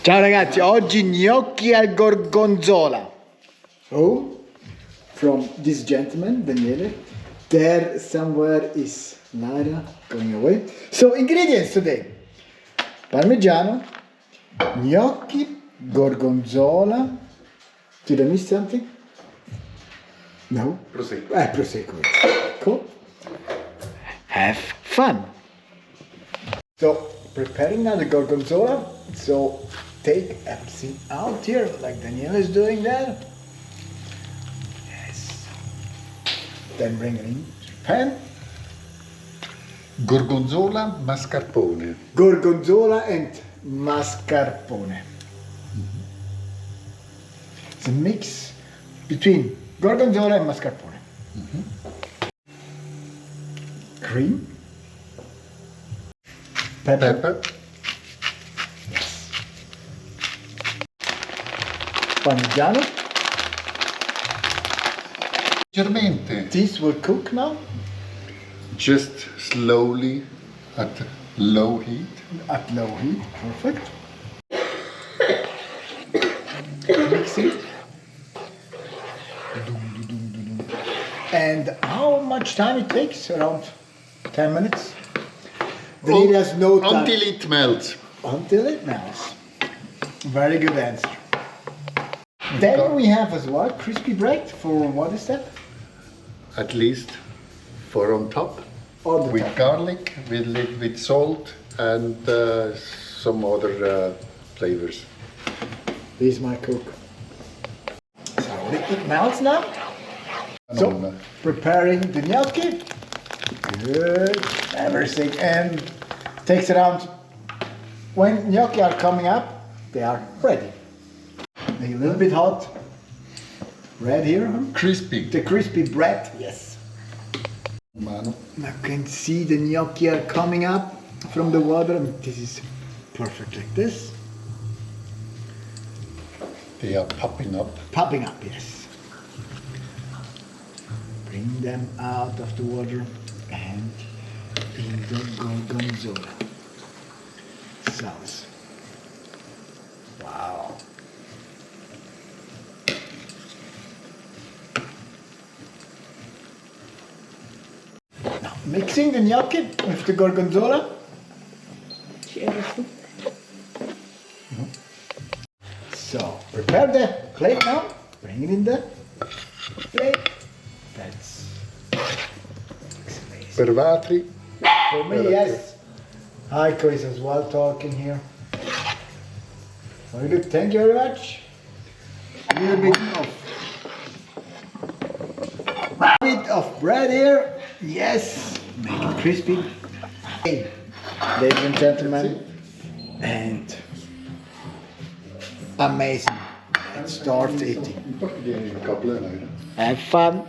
Ciao ragazzi, oggi gnocchi al gorgonzola. Oh, from this gentleman, Daniele. There somewhere is Lara going away. So ingredients today: parmigiano, gnocchi, gorgonzola. Did I miss something? No? Prosecco. Prosecco. Cool. Have fun. So preparing now the gorgonzola. So take everything out here, like Daniele is doing there. Yes. Then bring it in the pan. Gorgonzola, mascarpone. Gorgonzola and mascarpone. It's a mix between gorgonzola and mascarpone. Cream. Pepper. Yes. Parmigiano. Leggermente. This will cook now. Just slowly at low heat. At low heat, perfect. Mix it. And how much time it takes? Around 10 minutes. Daniele has no time. Until it melts. Until it melts. Very good answer. Then we have as well crispy bread for what is that? At least 4 on top. On the with top. garlic, with salt and some other flavors. This is my cook. So it melts now. So preparing the gnocchi. Good. Everything, and takes around, when gnocchi are coming up, they are ready. They're a little bit hot. Red here. Crispy. The crispy bread, yes. Mano. You can see the gnocchi are coming up from the water. This is perfect like this. They are popping up. Popping up, yes. Bring them out of the water and in the gorgonzola sauce. Wow. Now mixing the gnocchi with the gorgonzola. So prepare the plate now. Bring it in the plate. That's Per Vatri. for me, yes. Heiko is as well talking here. Very good, thank you very much. A little bit of bread here. Yes, make it crispy. Hey, ladies and gentlemen, and amazing. Let's start eating. Have fun.